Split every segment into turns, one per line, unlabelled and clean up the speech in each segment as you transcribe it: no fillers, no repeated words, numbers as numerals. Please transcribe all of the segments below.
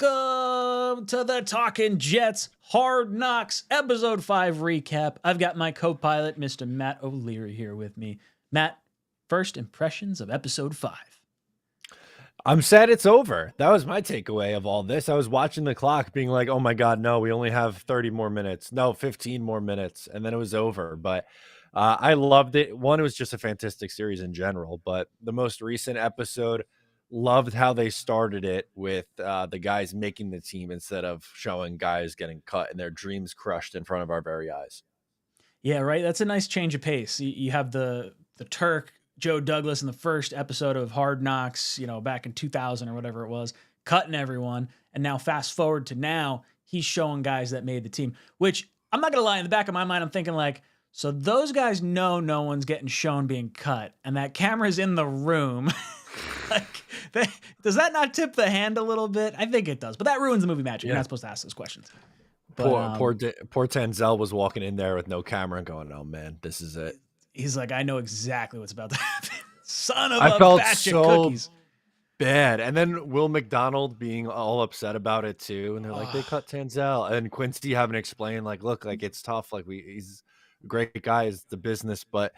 Welcome to the Talkin' Jets Hard Knocks Episode 5 recap. I've got my co-pilot, Mr. Matt O'Leary, here with me. Matt, first impressions of Episode 5.
I'm sad it's over. That was my takeaway of all this. I was watching the clock being like, oh my God, no, we only have 30 more minutes. No, 15 more minutes. And then it was over. But I loved it. One, it was just a fantastic series in general. But the most recent episode, loved how they started it with the guys making the team instead of showing guys getting cut and their dreams crushed in front of our very eyes.
Yeah, right. That's a nice change of pace. You have the Turk, Joe Douglas in the first episode of Hard Knocks, back in 2000 or whatever it was, cutting everyone. And now fast forward to now, he's showing guys that made the team, which I'm not going to lie, in the back of my mind, I'm thinking like, so those guys know no one's getting shown being cut and that camera's in the room. Does that not tip the hand a little bit? I think it does, but that ruins the movie magic. You're not supposed to ask those questions.
But, poor Tenzel was walking in there with no camera and going, oh man, this is it.
He's like, I know exactly what's about to happen. Son of
I
a
felt
batch
so
of cookies.
Bad. And then Will McDonald being all upset about it too. And they're like, they cut Tenzel. And Quincy having to explain, like, look, like it's tough. Like he's a great guy, is the business, but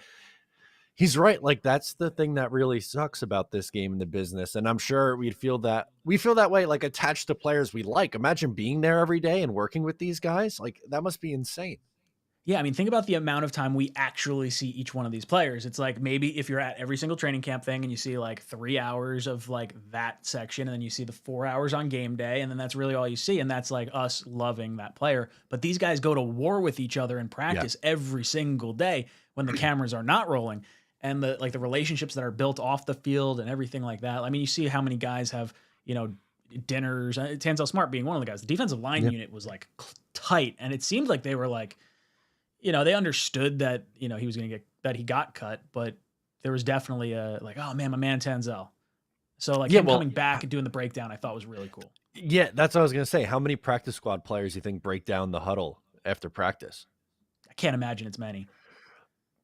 he's right. Like that's the thing that really sucks about this game in the business. And I'm sure we feel that way, like attached to players we like. Imagine being there every day and working with these guys. Like that must be insane.
Yeah, I mean, think about the amount of time we actually see each one of these players. It's like maybe if you're at every single training camp thing and you see like 3 hours of like that section, and then you see the 4 hours on game day, and then that's really all you see. And that's like us loving that player. But these guys go to war with each other in practice every single day when the cameras are not rolling. And the relationships that are built off the field and everything like that. I mean, you see how many guys have, dinners. Tanzel Smart being one of the guys. The defensive line unit was like tight. And it seemed like they were like, they understood that, he was going to that he got cut, but there was definitely a like, oh man, my man Tanzel. So like him coming back and doing the breakdown, I thought was really cool.
Yeah, that's what I was going to say. How many practice squad players do you think break down the huddle after practice?
I can't imagine it's many.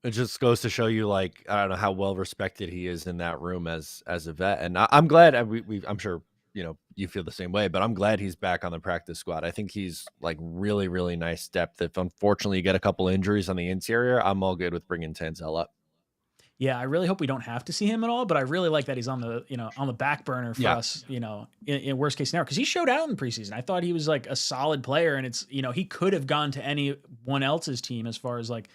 It just goes to show you, like, I don't know how well respected he is in that room as a vet. And I'm glad I'm sure, you feel the same way, but I'm glad he's back on the practice squad. I think he's like really, really nice depth. If unfortunately you get a couple injuries on the interior, I'm all good with bringing Tanzel up.
Yeah, I really hope we don't have to see him at all, but I really like that he's on the, on the back burner for us, in worst case scenario, because he showed out in preseason. I thought he was like a solid player, and it's, he could have gone to anyone else's team as far as like,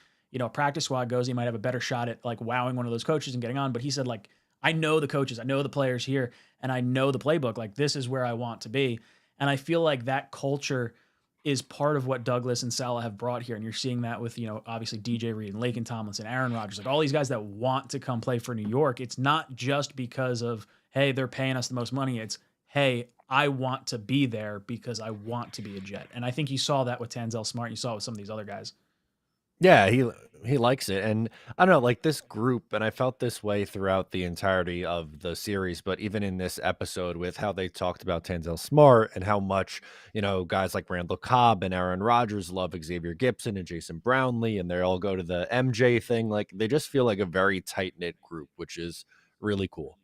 practice squad goes. He might have a better shot at like wowing one of those coaches and getting on, but he said like, I know the coaches, I know the players here, and I know the playbook. Like this is where I want to be. And I feel like that culture is part of what Douglas and Salah have brought here. And you're seeing that with, obviously DJ Reed and Laken Tomlinson, Aaron Rodgers, like all these guys that want to come play for New York. It's not just because of, hey, they're paying us the most money. It's, hey, I want to be there because I want to be a Jet. And I think you saw that with Tanzel Smart. You saw it with some of these other guys.
Yeah, he likes it. And I don't know, like this group, and I felt this way throughout the entirety of the series, but even in this episode with how they talked about Tanzel Smart and how much, guys like Randle Cobb and Aaron Rodgers love Xavier Gipson and Jason Brownlee, and they all go to the MJ thing. Like they just feel like a very tight-knit group, which is really cool.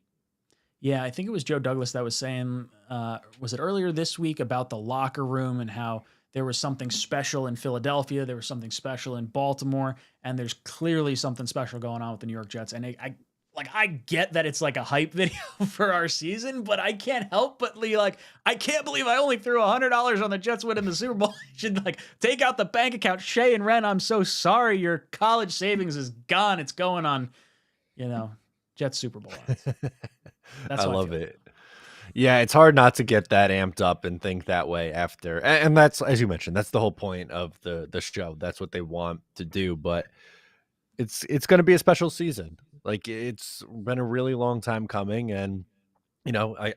Yeah, I think it was Joe Douglas that was saying, was it earlier this week about the locker room and how there was something special in Philadelphia, there was something special in Baltimore, and there's clearly something special going on with the New York Jets. And I get that it's like a hype video for our season, but I can't help but be like, I can't believe I only threw $100 on the Jets winning the Super Bowl. You should like take out the bank account. Shay and Ren, I'm so sorry. Your college savings is gone. It's going on, Jets Super Bowl odds. That's
I love it. Yeah, it's hard not to get that amped up and think that way after. And that's, as you mentioned, that's the whole point of the show. That's what they want to do. But it's going to be a special season. Like it's been a really long time coming. And, I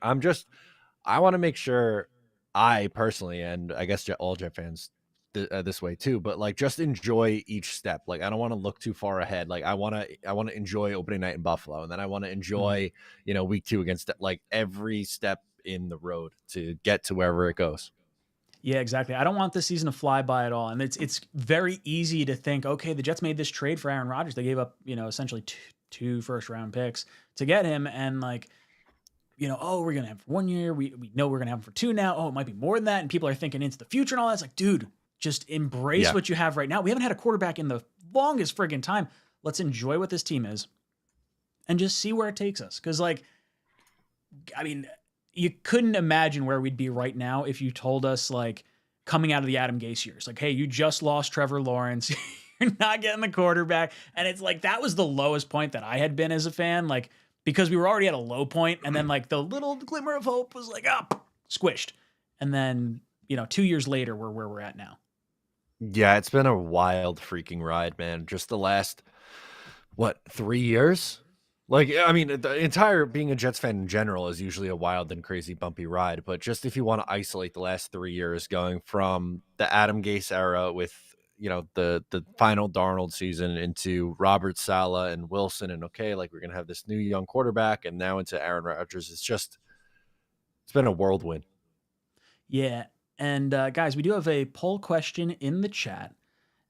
want to make sure I personally, and I guess all Jet fans this way too, but like just enjoy each step. Like I don't want to look too far ahead. Like I want to enjoy opening night in Buffalo, and then I want to enjoy week 2 against like every step in the road to get to wherever it goes.
Yeah, exactly. I don't want this season to fly by at all. And it's very easy to think, okay, the Jets made this trade for Aaron Rodgers. They gave up essentially two first round picks to get him, and like oh, we're going to have for 1 year. We know we're going to have him for 2 now. Oh, it might be more than that. And people are thinking into the future and all that. It's like, dude, just embrace what you have right now. We haven't had a quarterback in the longest friggin' time. Let's enjoy what this team is and just see where it takes us. Because, like, I mean, you couldn't imagine where we'd be right now if you told us, like, coming out of the Adam Gase years, like, hey, you just lost Trevor Lawrence. You're not getting the quarterback. And it's like, that was the lowest point that I had been as a fan. Like, because we were already at a low point, and then like the little glimmer of hope was like up, squished. And then, 2 years later, we're where we're at now.
Yeah, it's been a wild freaking ride, man. Just the last, 3 years? Like, I mean, the entire being a Jets fan in general is usually a wild and crazy bumpy ride. But just if you want to isolate the last 3 years, going from the Adam Gase era with, the final Darnold season into Robert Saleh and Wilson, and like we're going to have this new young quarterback, and now into Aaron Rodgers. It's been a whirlwind.
Yeah. And guys, we do have a poll question in the chat,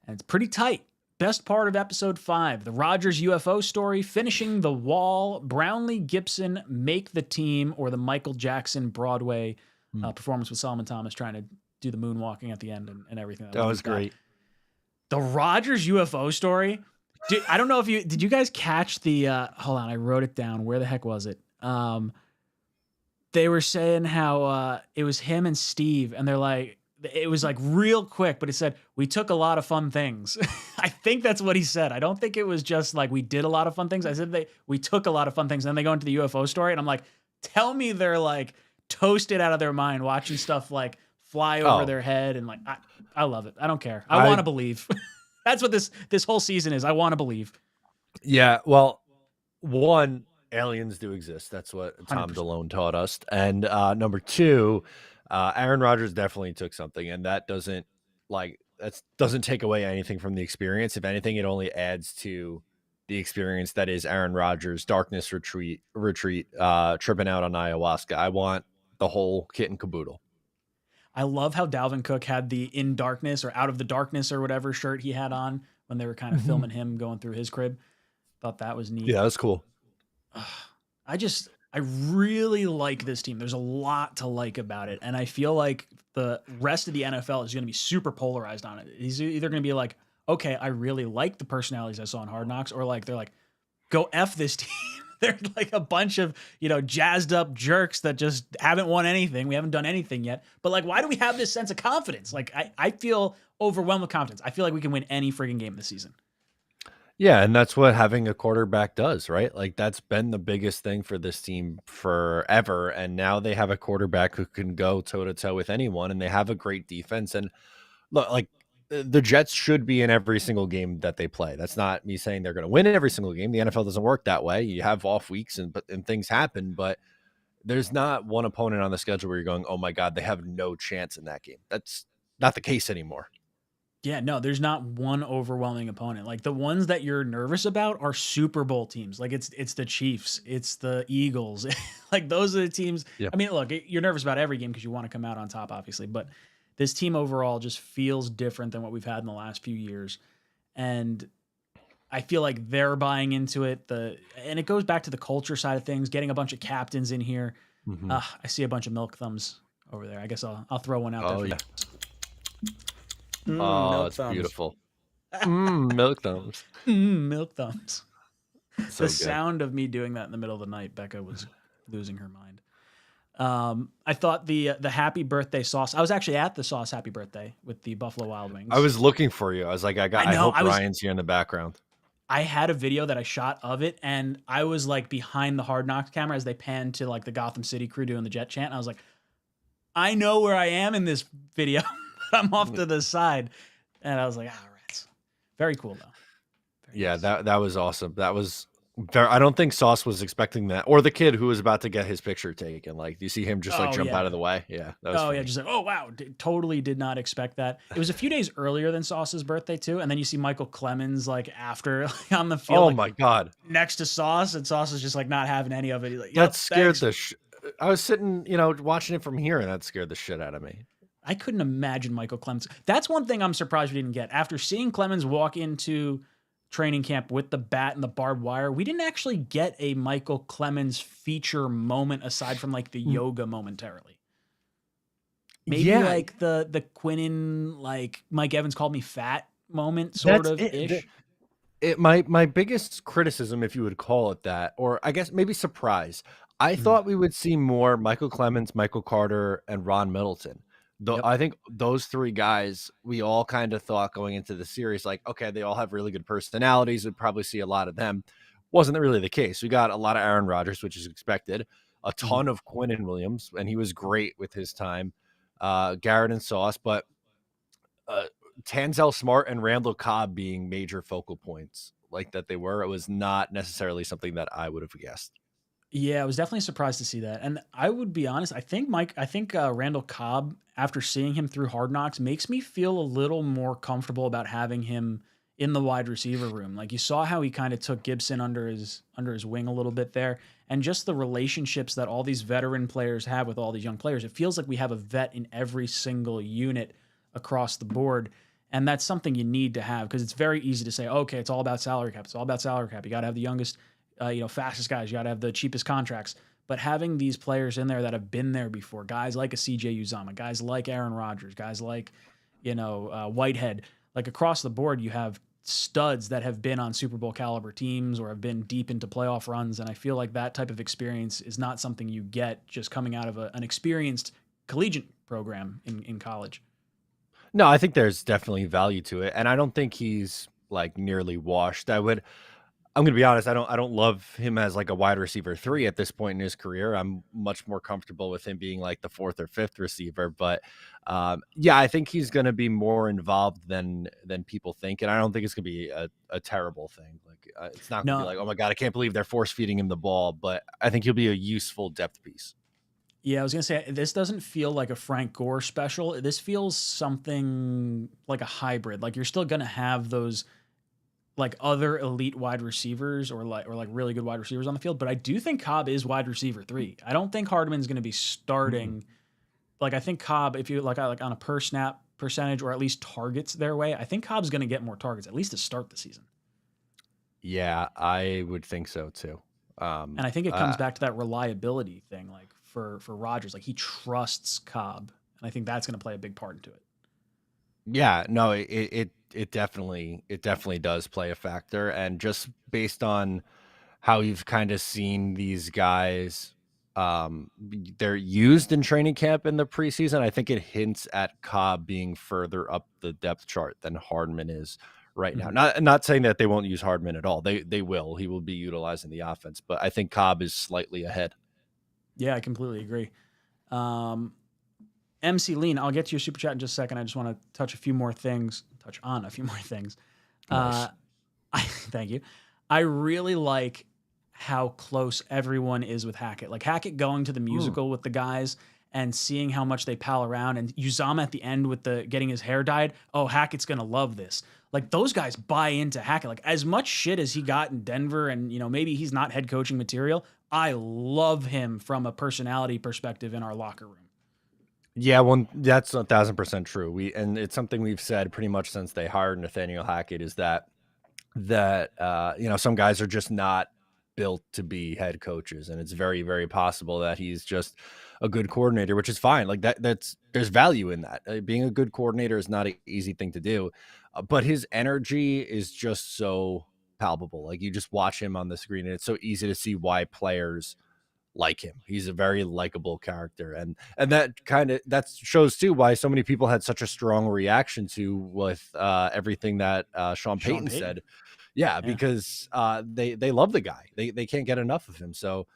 and it's pretty tight. Best part of episode 5, the Rodgers UFO story, finishing the wall, Brownlee Gibson make the team, or the Michael Jackson Broadway performance with Solomon Thomas trying to do the moonwalking at the end and everything.
That was great.
The Rodgers UFO story. Dude, I don't know if did you guys catch the, hold on, I wrote it down. Where the heck was it? They were saying how it was him and Steve, and they're like, it was like real quick, but it said, we took a lot of fun things. I think that's what he said. I don't think it was just like, we did a lot of fun things. I said we took a lot of fun things. And then they go into the UFO story, and I'm like, tell me they're like toasted out of their mind watching stuff like fly over their head. And like, I love it. I don't care. I want to believe. That's what this whole season is. I want to believe.
Yeah. Well, one, aliens do exist. That's what Tom
100%.
DeLone taught us. And number 2, Aaron Rodgers definitely took something, and that doesn't take away anything from the experience. If anything, it only adds to the experience that is Aaron Rodgers' darkness retreat, tripping out on ayahuasca. I want the whole kit and caboodle.
I love how Dalvin Cook had the In Darkness or Out of the Darkness or whatever shirt he had on when they were kind of filming him going through his crib. Thought that was neat.
Yeah, that's cool.
I really like this team. There's a lot to like about it. And I feel like the rest of the NFL is going to be super polarized on it. He's either going to be like, okay, I really like the personalities I saw in Hard Knocks, or like, they're like, go F this team. They're like a bunch of, jazzed up jerks that just haven't won anything. We haven't done anything yet. But like, why do we have this sense of confidence? Like, I feel overwhelmed with confidence. I feel like we can win any friggin' game this season.
Yeah, and that's what having a quarterback does, right? Like, that's been the biggest thing for this team forever, and now they have a quarterback who can go toe-to-toe with anyone, and they have a great defense. And look, like, the Jets should be in every single game that they play. That's not me saying they're going to win every single game. The NFL doesn't work that way. You have off weeks and things happen, but there's not one opponent on the schedule where you're going, oh my God, they have no chance in that game. That's not the case anymore.
Yeah, no, there's not one overwhelming opponent. Like, the ones that you're nervous about are Super Bowl teams. Like, it's the Chiefs, it's the Eagles. Like, those are the teams. Yep. I mean, look, you're nervous about every game because you want to come out on top, obviously. But this team overall just feels different than what we've had in the last few years. And I feel like they're buying into it. And it goes back to the culture side of things, getting a bunch of captains in here. I see a bunch of milk thumbs over there. I guess I'll throw one out there for you.
It's thumbs. Beautiful. Milk thumbs.
Milk thumbs.
So
the sound of me doing that in the middle of the night, Becca was losing her mind. I thought the happy birthday sauce. I was actually at the sauce happy birthday with the Buffalo Wild Wings.
I was looking for you. I was like, I hope Ryan's here in the background.
I had a video that I shot of it, and I was like behind the Hard Knocks camera as they panned to like the Gotham City crew doing the jet chant. And I was like, I know where I am in this video. I'm off to the side. And I was like, rats. Very cool, though.
Very nice. That was awesome. That was I don't think Sauce was expecting that. Or the kid who was about to get his picture taken. Like, do you see him just jump out of the way? Yeah. That was funny.
Just like, oh, wow. Totally did not expect that. It was a few days earlier than Sauce's birthday, too. And then you see Michael Clemens, like, after on the field.
Oh, my God.
Next to Sauce. And Sauce is just, like, not having any of it. He's like,
that scared I was sitting, watching it from here, and that scared the shit out of me.
I couldn't imagine Michael Clemens. That's one thing I'm surprised we didn't get. After seeing Clemens walk into training camp with the bat and the barbed wire, we didn't actually get a Michael Clemens feature moment aside from like the yoga momentarily. Maybe like the Quinnen, like Mike Evans called me fat moment sort of ish.
My biggest criticism, if you would call it that, or I guess maybe surprise, I thought we would see more Michael Clemens, Michael Carter, and Ron Middleton. Though I think those three guys, we all kind of thought going into the series, like, okay, they all have really good personalities. We'd probably see a lot of them. Wasn't really the case. We got a lot of Aaron Rodgers, which is expected, a ton of Quinnen Williams, and he was great with his time. Garrett and Sauce, but Tanzel Smart and Randle Cobb being major focal points like that they were, it was not necessarily something that I would have guessed.
Yeah, I was definitely surprised to see that. And I would be honest, I think Randle Cobb, after seeing him through Hard Knocks, makes me feel a little more comfortable about having him in the wide receiver room. Like you saw how he kind of took Gibson under his wing a little bit there, and just the relationships that all these veteran players have with all these young players. It feels like we have a vet in every single unit across the board. And that's something you need to have, because it's very easy to say, okay, it's all about salary cap. It's all about salary cap. You got to have the youngest, fastest guys. You got to have the cheapest contracts. But having these players in there that have been there before, guys like a CJ Uzomah, guys like Aaron Rodgers, guys like, Whitehead, like across the board, you have studs that have been on Super Bowl caliber teams or have been deep into playoff runs. And I feel like that type of experience is not something you get just coming out of an experienced collegiate program in college.
No, I think there's definitely value to it, and I don't think he's like nearly washed. I'm going to be honest. I don't love him as like a wide receiver 3 at this point in his career. I'm much more comfortable with him being like the 4th or 5th receiver. But I think he's going to be more involved than people think, and I don't think it's going to be a terrible thing. Like it's not going to be like, oh my god, I can't believe they're force feeding him the ball. But I think he'll be a useful depth piece.
Yeah, I was going to say, this doesn't feel like a Frank Gore special. This feels something like a hybrid. Like you're still going to have those like other elite wide receivers or really good wide receivers on the field. But I do think Cobb is wide receiver 3. I don't think Hardman's going to be starting. Like I think Cobb, if you like on a per snap percentage or at least targets their way, I think Cobb's going to get more targets, at least to start the season.
Yeah, I would think so too.
And I think it comes back to that reliability thing. Like, for Rodgers, like he trusts Cobb, and I think that's going to play a big part into it.
Yeah, no, it definitely does play a factor, and just based on how you've kind of seen these guys, they're used in training camp in the preseason, I think it hints at Cobb being further up the depth chart than Hardman is right now. Not saying that they won't use Hardman at all. They will. He will be utilized in the offense, but I think Cobb is slightly ahead. Yeah,
I completely agree. MC Lean, I'll get to your super chat in just a second. I just want to touch on a few more things.
Nice.
Thank you. I really like how close everyone is with Hackett. Like Hackett going to the musical with the guys and seeing how much they pal around, and Uzomah at the end with the getting his hair dyed. Oh, Hackett's going to love this. Like those guys buy into Hackett. Like as much shit as he got in Denver, and maybe he's not head coaching material, I love him from a personality perspective in our locker room.
Yeah, well, that's 1,000% true. And it's something we've said pretty much since they hired Nathaniel Hackett, is that some guys are just not built to be head coaches, and it's very, very possible that he's just a good coordinator, which is fine. Like there's value in that. Being a good coordinator is not an easy thing to do, but his energy is just so palpable. Like you just watch him on the screen, and it's so easy to see why players like him. He's a very likable character, and that shows too why so many people had such a strong reaction to with everything that Shawn Payton said. Yeah, because they love the guy. They can't get enough of him. So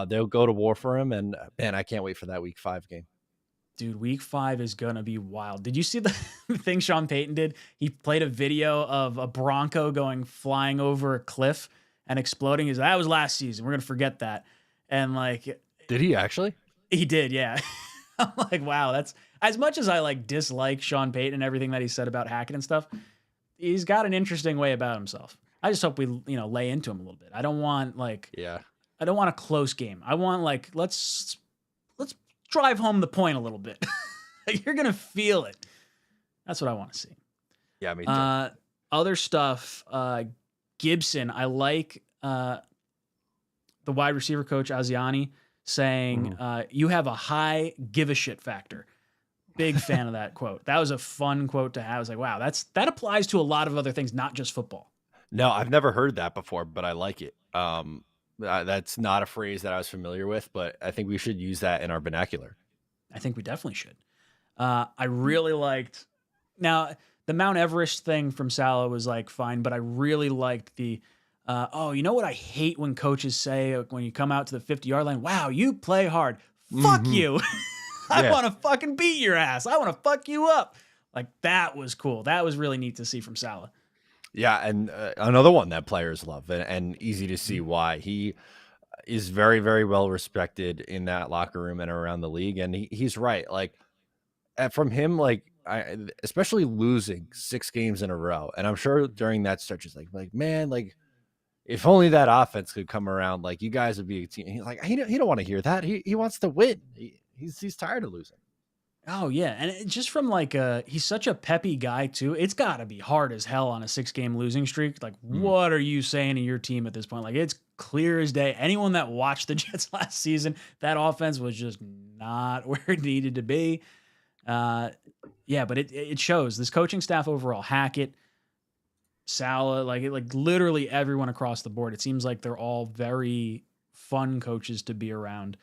they'll go to war for him, and man, I can't wait for that Week 5 game.
Dude, Week 5 is gonna be wild. Did you see the thing Shawn Payton did? He played a video of a Bronco flying over a cliff and exploding. That was last season. We're gonna forget that. And like,
did he actually?
He did, yeah. I'm like, wow, that's as much as I like dislike Shawn Payton and everything that he said about Hackett and stuff. He's got an interesting way about himself. I just hope we, lay into him a little bit. I don't want I don't want a close game. I want let's drive home the point a little bit. You're gonna feel it. That's what I want to see.
Yeah, me too.
Other stuff. Gibson, I like the wide receiver coach Asiani saying, you have a high give a shit factor. Big fan of that quote. That was a fun quote to have. I was like, wow, that applies to a lot of other things, not just football.
No, I've never heard that before, but I like it. That's not a phrase that I was familiar with, but I think we should use that in our vernacular.
I think we definitely should. I really liked, now the Mount Everest thing from Salah was like fine, but I really liked the, you know what I hate when coaches say when you come out to the 50-yard line, wow, you play hard. Fuck you. I want to fucking beat your ass. I want to fuck you up. Like, that was cool. That was really neat to see from Salah.
Yeah, and another one that players love, and easy to see why. He is very, very well respected in that locker room and around the league, and he's right. Like, from him, like, especially losing 6 games in a row, and I'm sure during that stretch, is like, man, like, if only that offense could come around, like, you guys would be a team. He's like, he don't want to hear that. He wants to win. He's tired of losing.
Oh yeah, and just from like he's such a peppy guy too. It's got to be hard as hell on a 6-game losing streak. Like, what are you saying to your team at this point? Like, it's clear as day. Anyone that watched the Jets last season, that offense was just not where it needed to be. Yeah, but it shows. This coaching staff overall, Hackett, Salah, like literally everyone across the board. It seems like they're all very fun coaches to be around.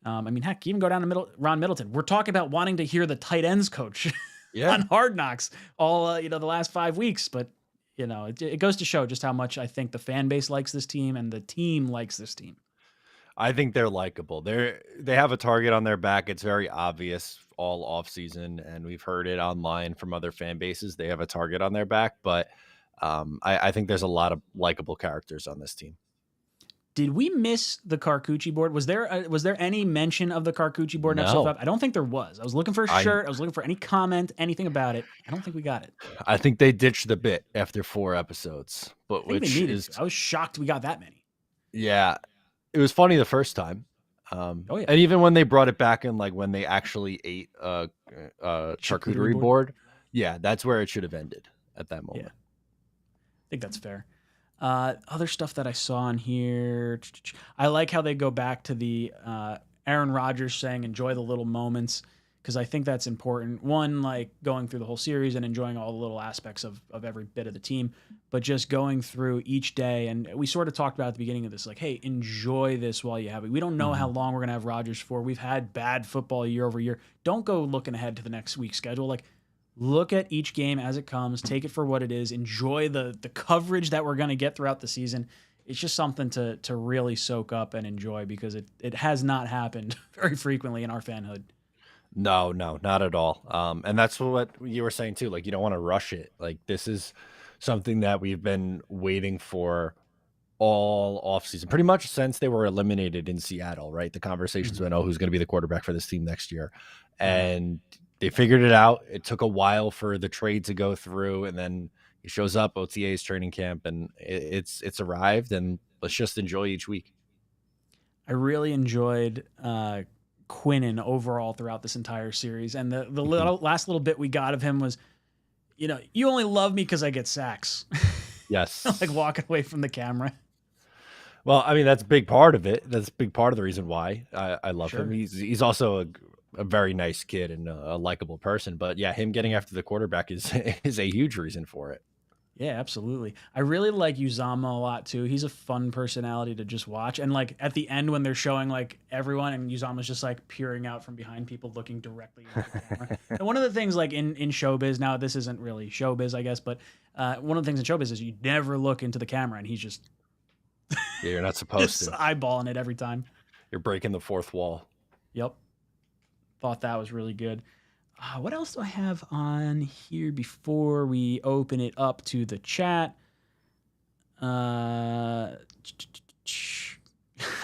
I mean, heck, even go down to Ron Middleton. We're talking about wanting to hear the tight ends coach on Hard Knocks all, the last 5 weeks. But, it goes to show just how much I think the fan base likes this team and the team likes this team.
I think they're likable. They have a target on their back. It's very obvious all off season, and we've heard it online from other fan bases. They have a target on their back, but I think there's a lot of likable characters on this team.
Did we miss the Kuchi board? Was there any mention of the Kuchi board in episode 5? I don't think there was. I was looking for a shirt. I was looking for any comment, anything about it. I don't think we got it.
I think they ditched the bit after 4 episodes, but
I was shocked we got that many.
Yeah, it was funny the first time. And even when they brought it back in, like when they actually ate a charcuterie board, yeah, that's where it should have ended at that moment.
Yeah. I think that's fair. Other stuff that I saw in here, I like how they go back to the Aaron Rodgers saying enjoy the little moments, because I think that's important. One, like going through the whole series and enjoying all the little aspects of every bit of the team, but just going through each day. And we sort of talked about at the beginning of this, like, hey, enjoy this while you have it. We don't know how long we're going to have Rodgers for. We've had bad football year over year. Don't go looking ahead to the next week's schedule. Like, look at each game as it comes, take it for what it is, enjoy the coverage that we're going to get throughout the season. It's just something to really soak up and enjoy, because it has not happened very frequently in our fanhood.
No, not at all. And that's what you were saying too. Like, you don't want to rush it. Like, this is something that we've been waiting for all offseason, pretty much since they were eliminated in Seattle, right? The conversations went, who's going to be the quarterback for this team next year? And they figured it out. It took a while for the trade to go through, and then he shows up, OTA's training camp, and it's arrived, and let's just enjoy each week.
I really enjoyed Quinnen overall throughout this entire series, and the last little bit we got of him was, you only love me because I get sacks.
Yes.
Like walking away from the camera.
Well, I mean, that's a big part of it. That's a big part of the reason why I love him. He's also a very nice kid and a likable person, but yeah, him getting after the quarterback is a huge reason for it.
Yeah, absolutely. I really like 𝐒𝐿𝐫𝐞𝐿𝐫𝐢 a lot too. He's a fun personality to just watch. And like at the end when they're showing like everyone and 𝐒𝐿𝐫𝐞𝐿𝐫𝐢's just like peering out from behind people, looking directly into the camera. And one of the things like in showbiz, now this isn't really showbiz, I guess, but one of the things in showbiz is you never look into the camera, and he's just
yeah, you're not supposed to
eyeballing it every time.
You're breaking the fourth wall.
Yep. Thought that was really good. What else do I have on here before we open it up to the chat? I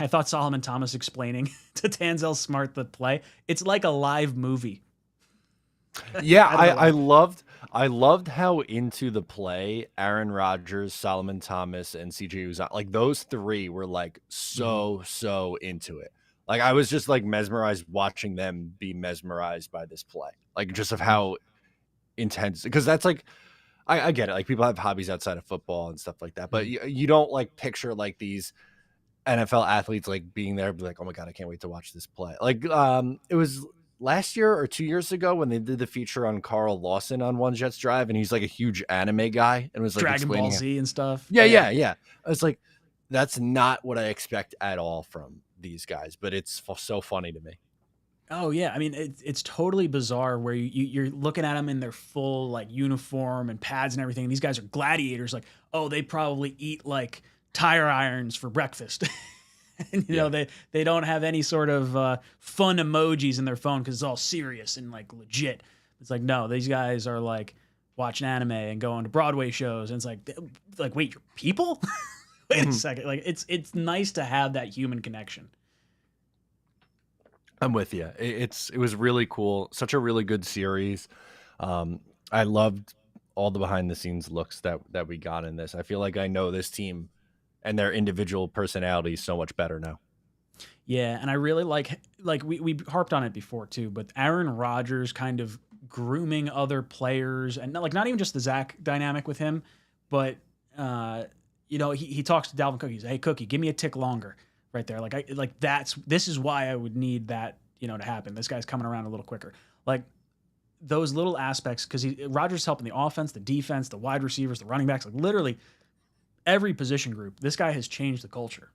thought Solomon Thomas explaining to Tanzel Smart the play. It's like a live movie.
Yeah, I loved how into the play Aaron Rodgers, Solomon Thomas, and CJ Uzomah, like those three were like so into it. Like, I was just like mesmerized watching them be mesmerized by this play, like just of how intense, because that's like, I get it. Like people have hobbies outside of football and stuff like that, but you don't like picture like these NFL athletes like being there, be like, oh my God, I can't wait to watch this play. Like it was last year or 2 years ago when they did the feature on Carl Lawson on One Jets Drive, and he's like a huge anime guy and was like
Dragon Ball Z and stuff.
Yeah. I was like, that's not what I expect at all from these guys, but it's so funny to me.
Oh yeah, I mean it's totally bizarre where you're looking at them in their full like uniform and pads and everything. And these guys are gladiators. Like, oh, they probably eat like tire irons for breakfast. And you know they don't have any sort of fun emojis in their phone because it's all serious and like legit. It's like, no, these guys are like watching anime and going to Broadway shows, and it's like wait, you're people? Wait a second. Like it's nice to have that human connection.
I'm with you. It was really cool. Such a really good series. I loved all the behind the scenes looks that we got in this. I feel like I know this team and their individual personalities so much better now.
Yeah, and I really like we harped on it before too, but Aaron Rodgers kind of grooming other players, and not even just the Zach dynamic with him, but you know, he talks to Dalvin Cook. He's, hey Cookie, give me a tick longer right there. This is why I would need that, you know, to happen. This guy's coming around a little quicker. Like those little aspects, because Rodgers helping the offense, the defense, the wide receivers, the running backs, like literally every position group. This guy has changed the culture.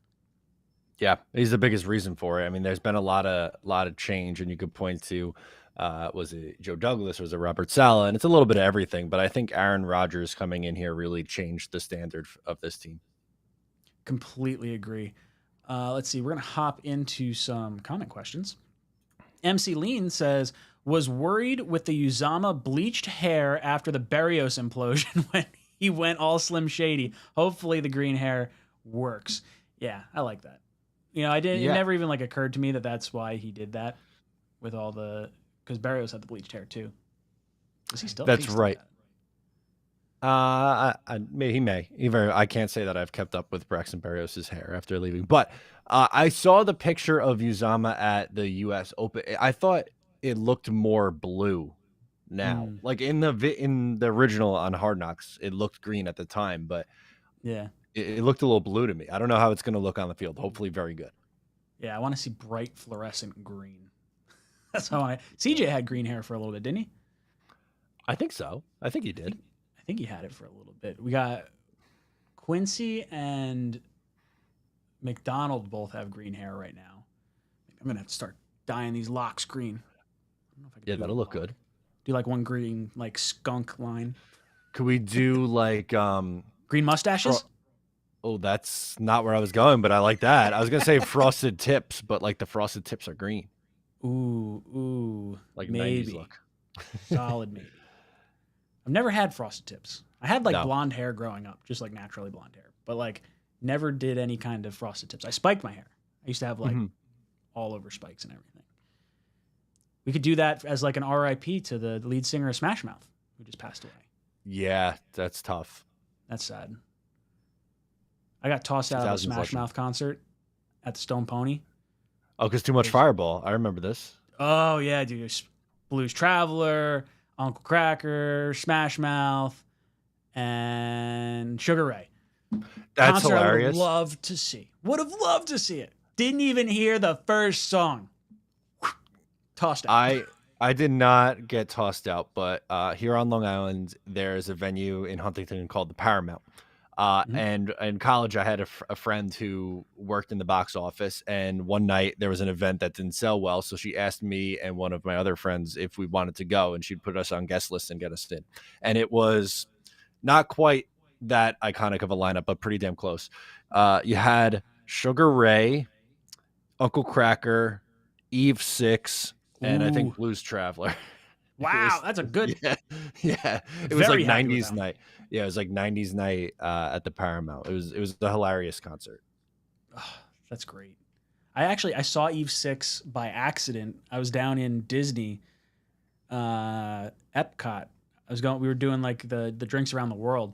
Yeah, he's the biggest reason for it. I mean, there's been a lot of change, and you could point to, was it Joe Douglas or was it Robert Saleh? And it's a little bit of everything, but I think Aaron Rodgers coming in here really changed the standard of this team.
Completely agree. Let's see. We're going to hop into some comment questions. MC Lean says, was worried with the Uzomah bleached hair after the Berrios implosion when he went all Slim Shady. Hopefully the green hair works. Yeah, I like that. You know, it never even like occurred to me that that's why he did that with all the, because Berrios had the bleached hair too. Is he still?
That's right. He may. I can't say that I've kept up with Braxton Berrios' hair after leaving, but I saw the picture of Uzomah at the U.S. Open. I thought it looked more blue now. Like in the original on Hard Knocks, it looked green at the time, but
yeah,
it looked a little blue to me. I don't know how it's going to look on the field. Hopefully, very good.
Yeah, I want to see bright fluorescent green. That's how CJ had green hair for a little bit, didn't he?
I think so. I think he did.
I think he had it for a little bit. We got Quincy and McDonald both have green hair right now. I'm gonna have to start dyeing these locks green. I don't know if I can
that'll look good.
Do like one green like skunk line.
Could we do like
green mustaches?
Oh, that's not where I was going, but I like that. I was gonna say frosted tips, but like the frosted tips are green.
Ooh,
like
maybe
90s look.
Solid maybe. I've never had frosted tips. I had like blonde hair growing up, just like naturally blonde hair, but like never did any kind of frosted tips. I spiked my hair. I used to have like all over spikes and everything. We could do that as like an RIP to the lead singer of Smash Mouth, who just passed away.
Yeah, that's tough.
That's sad. I got tossed out of a Smash Mouth concert at the Stone Pony.
Oh, because too much Fireball. I remember this.
Oh, yeah, dude. Blues Traveler, Uncle Cracker, Smash Mouth, and Sugar Ray.
That's
concert
hilarious.
I would have loved to see it. Didn't even hear the first song. Tossed out.
I did not get tossed out, but here on Long Island, there's a venue in Huntington called the Paramount. And in college, I had a friend who worked in the box office, and one night there was an event that didn't sell well. So she asked me and one of my other friends if we wanted to go, and she'd put us on guest lists and get us in. And it was not quite that iconic of a lineup, but pretty damn close. You had Sugar Ray, Uncle Cracker, eve6, and I think Blues Traveler.
Wow, that's a good.
Yeah. It was like 90s night. Yeah, it was like 90s night at the Paramount. It was a hilarious concert.
Oh, that's great. I saw eve6 by accident. I was down in Disney, Epcot. We were doing like the drinks around the world,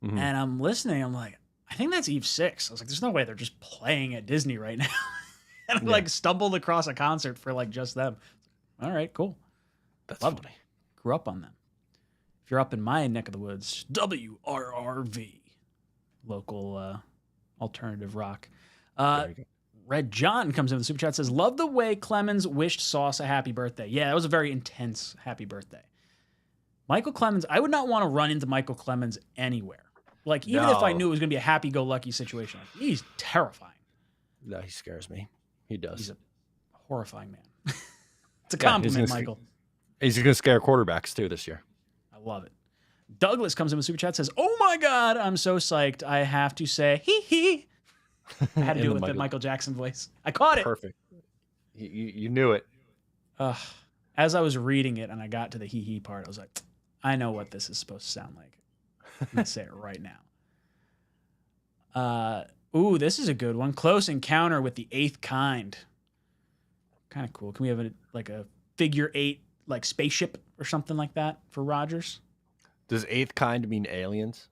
and I'm listening. I'm like, I think that's eve6. I was like, there's no way they're just playing at Disney right now. And I like stumbled across a concert for like just them. All right, cool.
That's funny.
Grew up on them. if you're up in my neck of the woods, WRRV, local alternative rock. Red John comes in with the super chat, says, love the way Clemens wished Sauce a happy birthday. Yeah, that was a very intense happy birthday. Michael Clemens, I would not want to run into Michael Clemens anywhere. Like, even if I knew it was going to be a happy-go-lucky situation, he's terrifying.
No, he scares me. He does.
He's a horrifying man. It's a compliment, Michael.
He's going to scare quarterbacks, too, this year.
I love it. Douglas comes in with super chat, says, oh my God, I'm so psyched. I have to say, hee hee. I had to do it with the Michael Jackson voice. I caught it.
Perfect. You knew it.
As I was reading it and I got to the hee hee part, I was like, I know what this is supposed to sound like. I'm going to say it right now. Ooh, this is a good one. Close Encounter with the Eighth Kind. Kind of cool. Can we have a figure 8 like spaceship or something like that for Rodgers?
Does Eighth Kind mean aliens?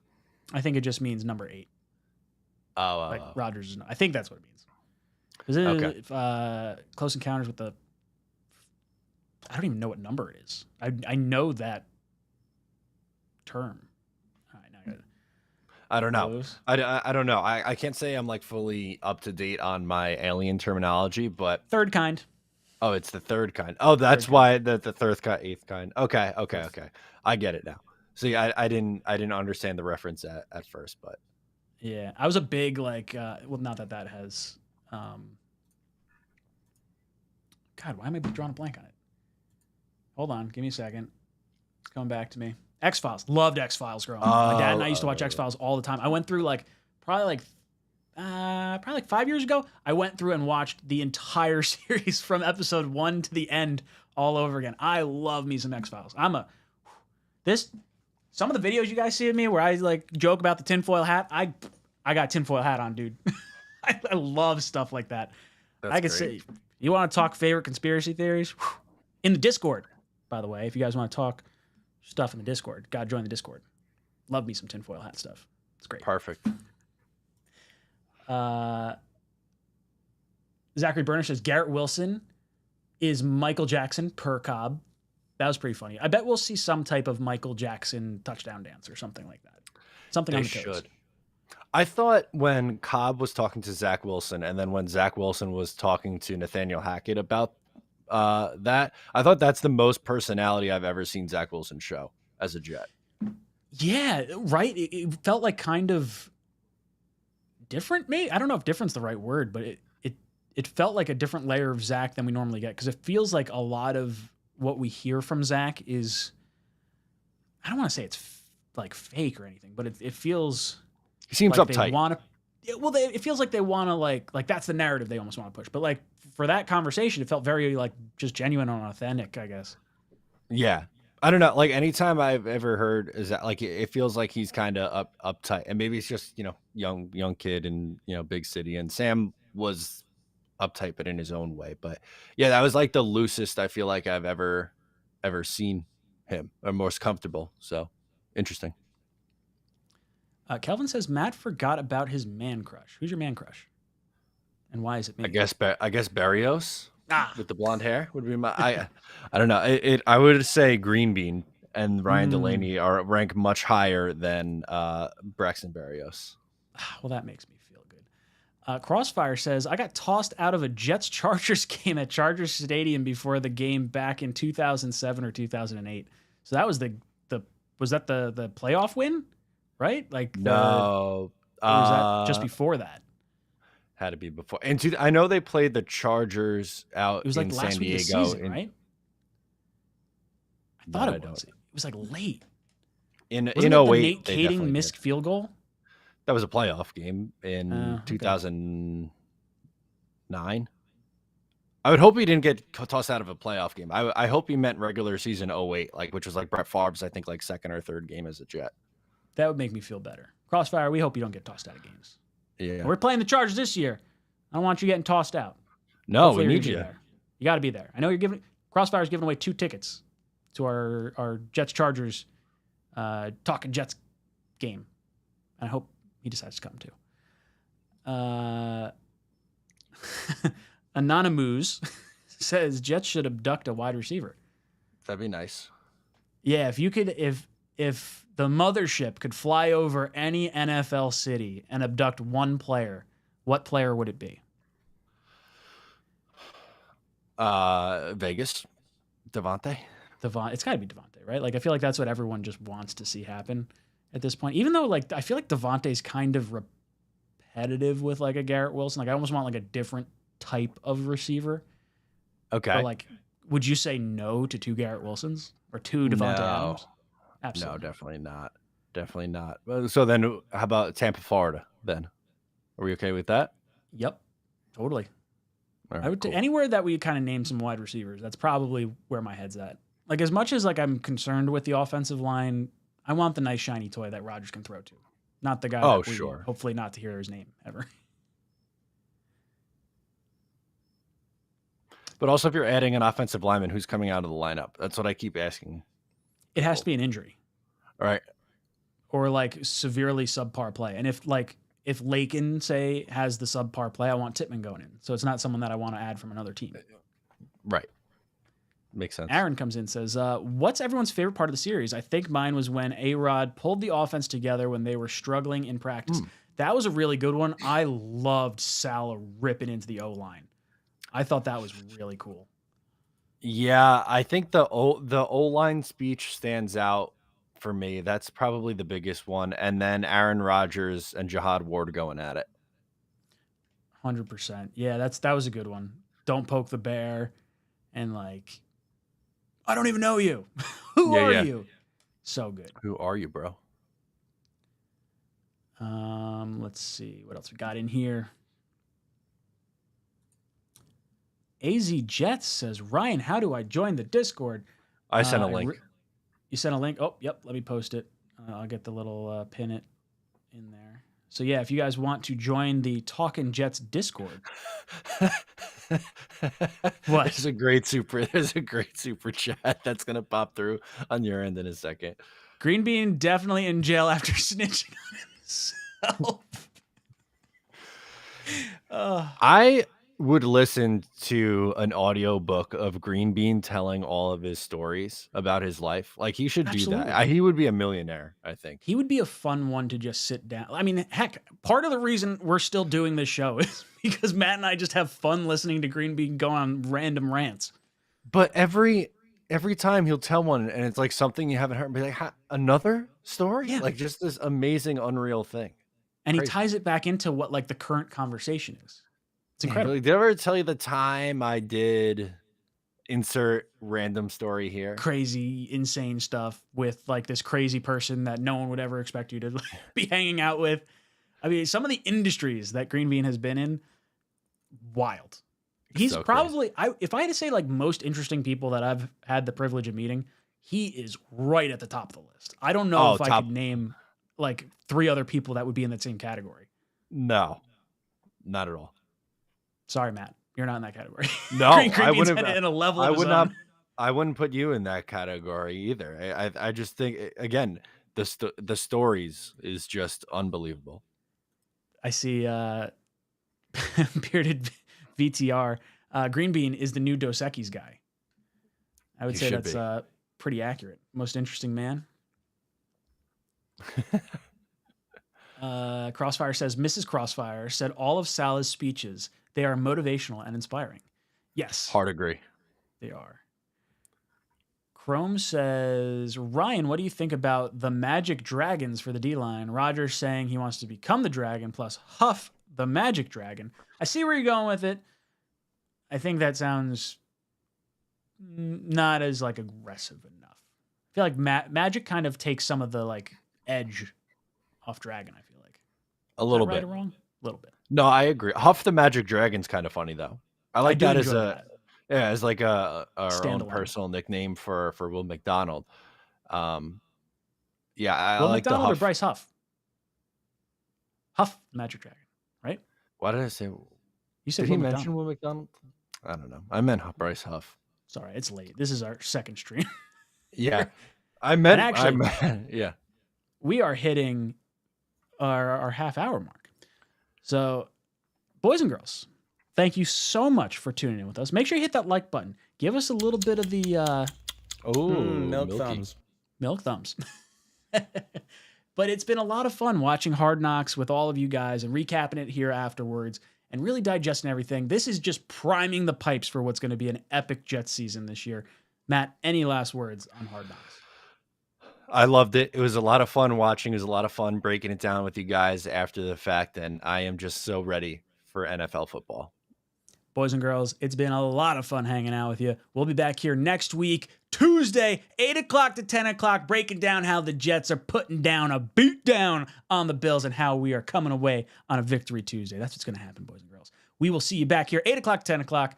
I think it just means number 8. Like Rodgers is. I think that's what it means. Is it okay. Close Encounters with the? I don't even know what number it is. I know that term. All right, now
I don't know. I don't know. I can't say I'm like fully up to date on my alien terminology, but
third kind.
Oh, it's the third kind. Oh, that's why the third kind, eighth kind. Okay. I get it now. See, I didn't understand the reference at first, but
yeah, I was a big like. Well, not that has. God, why am I drawing a blank on it? Hold on, give me a second. It's coming back to me. X-Files. Loved X-Files growing up. My dad and I used to watch X-Files all the time. I went through probably 5 years ago. I went through and watched the entire series from episode 1 to the end all over again. I love me some X-Files. Some of the videos you guys see of me where I like joke about the tinfoil hat, I got tinfoil hat on, dude. I love stuff like that.
That's
I could say, you want to talk favorite conspiracy theories? In the Discord, by the way, if you guys want to talk stuff in the Discord, gotta join the Discord. Love me some tinfoil hat stuff. It's great.
Perfect.
Zachary Burner says Garrett Wilson is Michael Jackson per Cobb. That was pretty funny. I bet we'll see some type of Michael Jackson touchdown dance or something like that. Something on the toes.
Should. I thought when Cobb was talking to Zack Wilson, and then when Zack Wilson was talking to Nathaniel Hackett about that, I thought that's the most personality I've ever seen Zack Wilson show as a Jet.
Yeah, right. It felt like kind of different. Maybe I don't know if different's the right word, but it felt like a different layer of Zack than we normally get, because it feels like a lot of what we hear from Zack is, I don't want to say it's like fake or anything, but it feels.
He seems
like
uptight.
It feels like they want to like that's the narrative they almost want to push. But like for that conversation, it felt very like just genuine and authentic, I guess.
Yeah. I don't know. Like anytime I've ever heard is that like it feels like he's kind of uptight, and maybe it's just, young kid in, big city, and Sam was uptight, but in his own way. But yeah, that was like the loosest I feel like I've ever seen him, or most comfortable. So interesting.
Kelvin says Matt forgot about his man crush. Who's your man crush? And why is it me?
I guess Barrios with the blonde hair would be my. I don't know. I would say Green Bean and Ryan Delaney rank much higher than Braxton Berrios.
Well, that makes me feel good. Crossfire says I got tossed out of a Jets Chargers game at Chargers Stadium before the game back in 2007 or 2008. So that was was that the playoff win? Right? Like
no,
or was that just before that?
Had to be before. And I know they played the Chargers out. It was like
last
San
week
Diego,
of the season, right? I thought it was. It was like late.
In 08,
the Nate Kading missed field goal.
That was a playoff game in 2009. I would hope he didn't get tossed out of a playoff game. I hope he meant regular season 08, which was like Brett Favre's, I think, like second or third game as a Jet.
That would make me feel better. Crossfire, we hope you don't get tossed out of games.
Yeah.
We're playing the Chargers this year. I don't want you getting tossed out.
No, we need you.
You got to be there. I know Crossfire's giving away 2 tickets to our Jets Chargers Talkin Jets game. And I hope he decides to come too. Anonymous says Jets should abduct a wide receiver.
That'd be nice.
Yeah, if if the mothership could fly over any NFL city and abduct one player, what player would it be?
Vegas. Devonte.
It's got to be Devonte, right? Like, I feel like that's what everyone just wants to see happen at this point. Even though, like, I feel like Devonte's kind of repetitive with, like, a Garrett Wilson. Like, I almost want, like, a different type of receiver.
Okay.
But, like, would you say no to 2 Garrett Wilsons or 2 Devonte Adams? Absolutely.
No, definitely not. Definitely not. So then how about Tampa, Florida then? Are we okay with that?
Yep. Totally.
All right,
I would
cool.
anywhere that we kind of name some wide receivers. That's probably where my head's at. Like, as much as like I'm concerned with the offensive line, I want the nice shiny toy that Rodgers can throw to, not the guy.
Oh,
that we
sure.
Hopefully, not to hear his name ever.
But also, if you're adding an offensive lineman, who's coming out of the lineup? That's what I keep asking.
It has to be an injury,
All right.
or like severely subpar play. And if 𝐒𝐿𝐴CN, say, has the subpar play, I want Tippmann going in. So it's not someone that I want to add from another team.
Right. Makes sense.
Aaron comes in and says, what's everyone's favorite part of the series? I think mine was when A-Rod pulled the offense together when they were struggling in practice. That was a really good one. I loved Salah ripping into the O-line. I thought that was really cool.
Yeah, I think the O-line speech stands out for me. That's probably the biggest one. And then Aaron Rodgers and Jihad Ward going at it.
100%. Yeah, that was a good one. Don't poke the bear. And like, I don't even know you. Who are you? So good.
Who are you, bro?
Let's see what else we got in here. AZ Jets says, Ryan, how do I join the Discord?
I sent a link.
You sent a link? Oh, yep. Let me post it. I'll get the little pin it in there. So yeah, if you guys want to join the Talkin' Jets Discord. What?
There's a great super chat that's gonna pop through on your end in a second.
Green Bean definitely in jail after snitching on himself.
I would listen to an audio book of Green Bean telling all of his stories about his life. Like, he should do that. He would be a millionaire, I think.
He would be a fun one to just sit down. I mean, heck, part of the reason we're still doing this show is because Matt and I just have fun listening to Green Bean go on random rants.
But every time he'll tell one, and it's like something you haven't heard, and be like, another story?
Yeah.
Like, just this amazing, unreal thing.
And
Crazy.
He ties it back into what like the current conversation is. It's incredible.
Did I ever tell you the time I did insert random story here?
Crazy, insane stuff with like this crazy person that no one would ever expect you to be hanging out with. I mean, some of the industries that Green Bean has been in, wild. He's
so
probably, if I had to say like most interesting people that I've had the privilege of meeting, he is right at the top of the list. I don't know if I could name like 3 other people that would be in that same category.
No, not at all.
Sorry, Matt. You're not in that category.
No, I wouldn't.
In a level
I
of
would
his
not.
own.
I wouldn't put you in that category either. I just think, again, the stories is just unbelievable.
I see bearded VTR. Green Bean is the new Dos Equis guy. I would say that's pretty accurate. Most interesting man. Crossfire says, Mrs. Crossfire said all of Salah's speeches, they are motivational and inspiring. Yes.
Hard agree.
They are. Chrome says, Ryan, what do you think about the Magic Dragons for the D-line? Rodgers saying he wants to become the Dragon plus Huff the Magic Dragon. I see where you're going with it. I think that sounds not as like aggressive enough. I feel like Magic kind of takes some of the like edge off Dragon, I feel like.
A little bit.
Right or wrong? A little bit.
No, I agree. Huff the Magic Dragon's kind of funny though. I like that as as like our own personal nickname for Will McDonald. Yeah, I
Will
like
McDonald
the Huff.
or Bryce Huff? Huff the Magic Dragon, right?
Why did I say?
You said
did
Will
he
McDonald.
mention Will McDonald? I don't know. I meant Bryce Huff.
Sorry, it's late. This is our second stream.
Yeah, I meant.
Yeah, we are hitting our half-hour mark. So, boys and girls, thank you so much for tuning in with us. Make sure you hit that like button. Give us a little bit of the
milk thumbs.
Milk thumbs. But it's been a lot of fun watching Hard Knocks with all of you guys and recapping it here afterwards and really digesting everything. This is just priming the pipes for what's going to be an epic Jets season this year. Matt, any last words on Hard Knocks?
I loved it. It was a lot of fun watching. It was a lot of fun breaking it down with you guys after the fact, and I am just so ready for NFL football.
Boys and girls, it's been a lot of fun hanging out with you. We'll be back here next week, Tuesday, 8 o'clock to 10 o'clock, breaking down how the Jets are putting down a beat down on the Bills and how we are coming away on a victory Tuesday. That's what's going to happen, boys and girls. We will see you back here, 8 o'clock, 10 o'clock.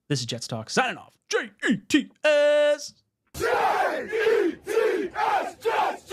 This is Jets Talk, signing off. JETS!
JETS! Jets!